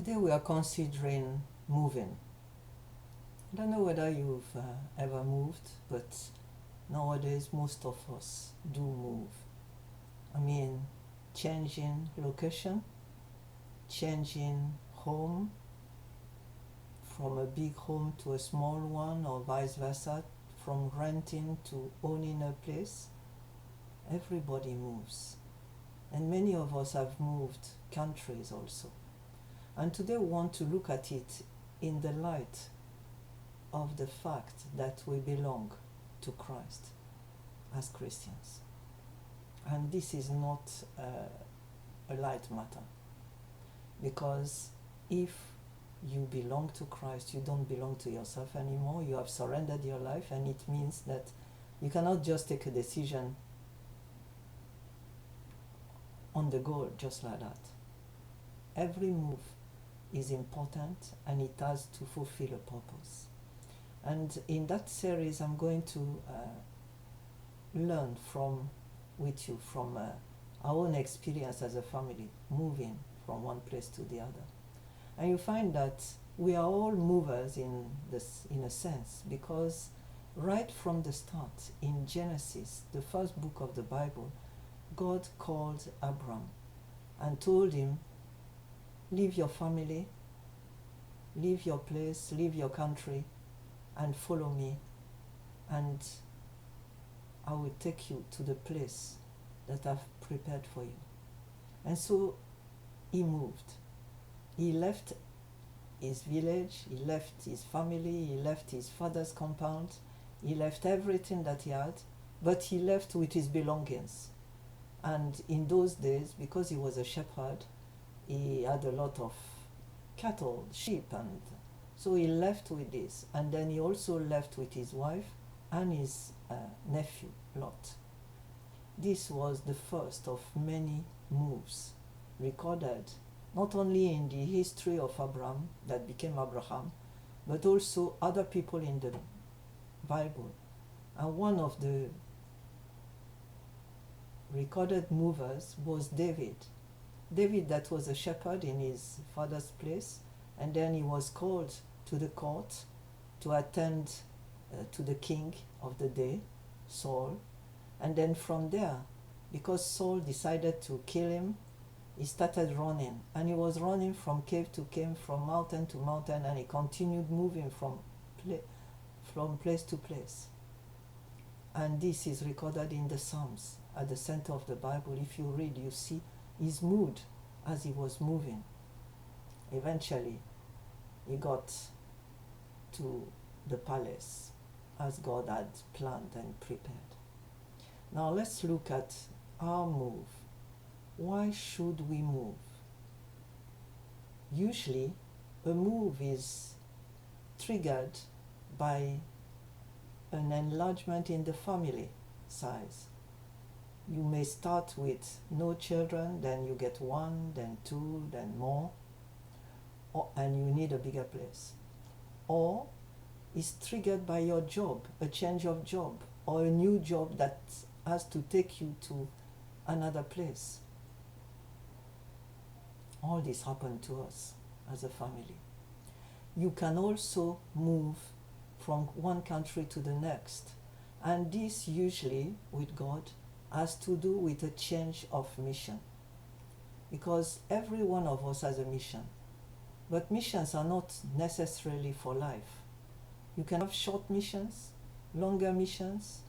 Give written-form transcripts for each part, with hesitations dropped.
Today we are considering moving. I don't know whether you've ever moved, but nowadays most of us do move. I mean, changing location, changing home, from a big home to a small one, or vice versa, from renting to owning a place. Everybody moves. And many of us have moved countries also. And today we want to look at it in the light of the fact that we belong to Christ as Christians. And this is not a light matter, because if you belong to Christ, you don't belong to yourself anymore. You have surrendered your life, and it means that you cannot just take a decision on the go just like that. Every move is important, and it has to fulfill a purpose. And in that series, I'm going to learn with you from our own experience as a family, moving from one place to the other. And you find that we are all movers in a sense, because right from the start in Genesis, the first book of the Bible, God called Abram and told him, leave your family, leave your place, leave your country, and follow me, and I will take you to the place that I've prepared for you. And so he moved. He left his village, he left his family, he left his father's compound, he left everything that he had, but he left with his belongings. And in those days, because he was a shepherd, he had a lot of cattle, sheep, and so he left with this. And then he also left with his wife and his nephew, Lot. This was the first of many moves recorded, not only in the history of Abraham that became Abraham, but also other people in the Bible. And one of the recorded movers was David. David, that was a shepherd in his father's place, and then he was called to the court to attend to the king of the day, Saul. And then from there, because Saul decided to kill him, he started running. And he was running from cave to cave, from mountain to mountain, and he continued moving from place to place. And this is recorded in the Psalms at the center of the Bible. If you read, you see his mood as he was moving. Eventually, he got to the palace as God had planned and prepared. Now let's look at our move. Why should we move? Usually, a move is triggered by an enlargement in the family size. You may start with no children, then you get one, then two, then more, and you need a bigger place. Or it's triggered by your job, a change of job, or a new job that has to take you to another place. All this happened to us as a family. You can also move from one country to the next, and this usually, with God, has to do with a change of mission, because every one of us has a mission, but missions are not necessarily for life. You can have short missions, longer missions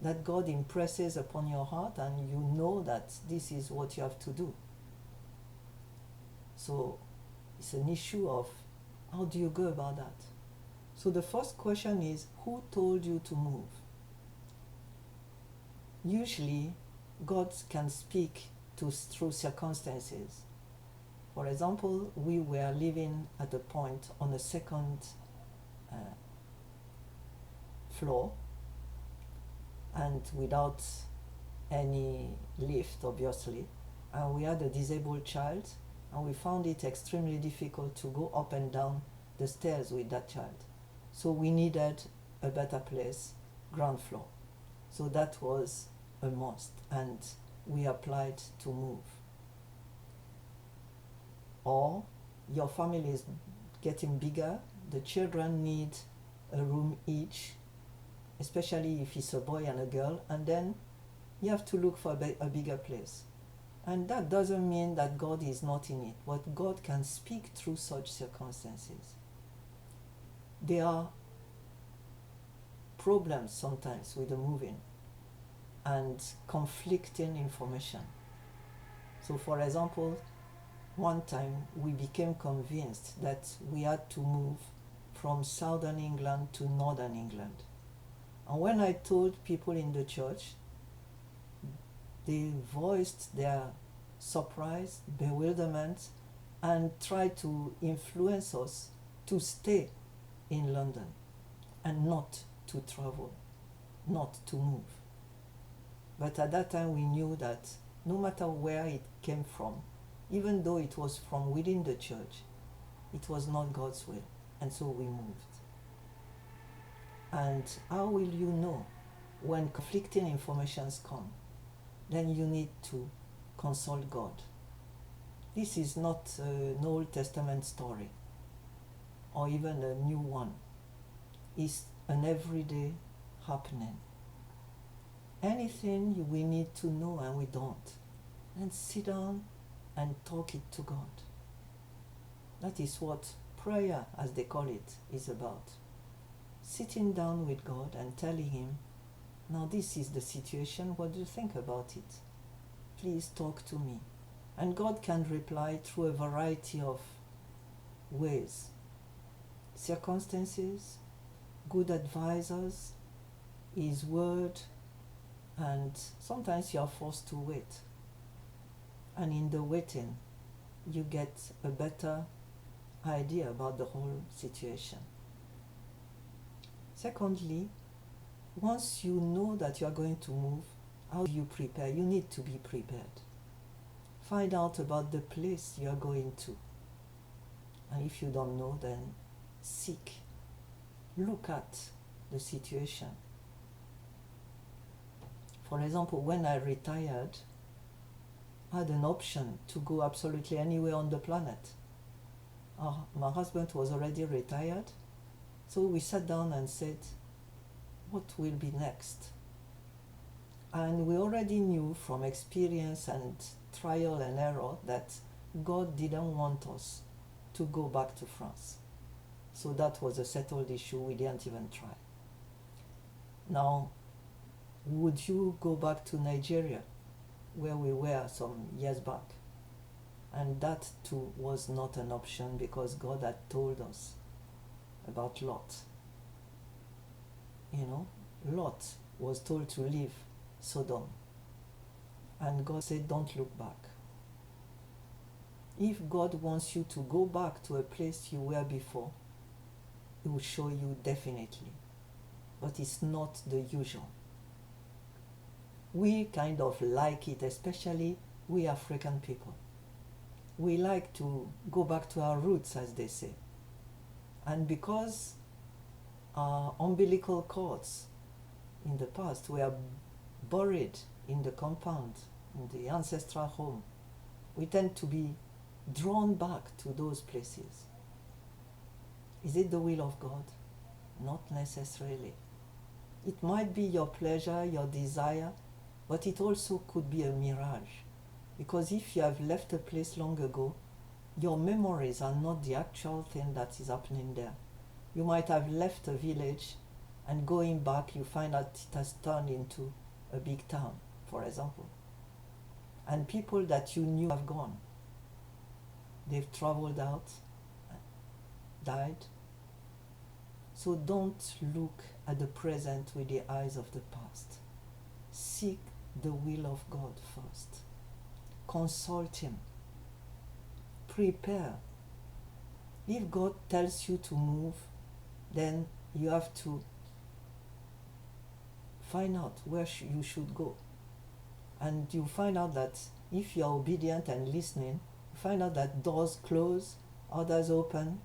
that God impresses upon your heart, and you know that this is what you have to do. So it's an issue of how do you go about that. So the first question is, who told you to move? Usually, God can speak through circumstances. For example, we were living at a point on a second floor, and without any lift, obviously, and we had a disabled child, and we found it extremely difficult to go up and down the stairs with that child. So we needed a better place, ground floor. So that was a must, and we applied to move. Or your family is getting bigger, the children need a room each, especially if it's a boy and a girl, and then you have to look for a bigger place. And that doesn't mean that God is not in it, but God can speak through such circumstances. There are problems sometimes with the moving and conflicting information. So for example, one time we became convinced that we had to move from southern England to northern England. And when I told people in the church, they voiced their surprise, bewilderment, and tried to influence us to stay in London and not to travel, not to move. But at that time we knew that no matter where it came from, even though it was from within the church, it was not God's will, and so we moved. And how will you know when conflicting informations come? Then you need to consult God. This is not an Old Testament story or even a new one. It's an everyday happening. Anything we need to know and we don't, then sit down and talk it to God. That is what prayer, as they call it, is about. Sitting down with God and telling Him, now this is the situation, what do you think about it? Please talk to me. And God can reply through a variety of ways. Circumstances, good advisors, His word, and sometimes you are forced to wait. And in the waiting, you get a better idea about the whole situation. Secondly, once you know that you are going to move, how do you prepare? You need to be prepared. Find out about the place you are going to. And if you don't know, then seek. Look at the situation. For example, when I retired, I had an option to go absolutely anywhere on the planet. My husband was already retired, so we sat down and said, what will be next? And we already knew from experience and trial and error that God didn't want us to go back to France. So that was a settled issue. We didn't even try. Now, would you go back to Nigeria, where we were some years back? And that too was not an option because God had told us about Lot. Lot was told to leave Sodom. And God said, don't look back. If God wants you to go back to a place you were before, He will show you definitely. But it's not the usual. We kind of like it, especially we African people. We like to go back to our roots, as they say. And because our umbilical cords in the past were buried in the compound, in the ancestral home, we tend to be drawn back to those places. Is it the will of God? Not necessarily. It might be your pleasure, your desire, but it also could be a mirage. Because if you have left a place long ago, your memories are not the actual thing that is happening there. You might have left a village and going back you find out it has turned into a big town, for example. And people that you knew have gone. They've traveled out, died. So don't look at the present with the eyes of the past. Seek the will of God first. Consult Him. Prepare. If God tells you to move, then you have to find out where you should go. And you find out that if you are obedient and listening, you find out that doors close, others open.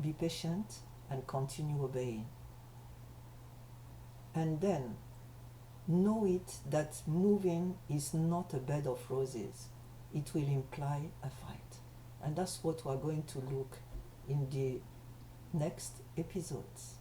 Be patient and continue obeying. And then know it that moving is not a bed of roses. It will imply a fight. And that's what we're going to look in the next episodes.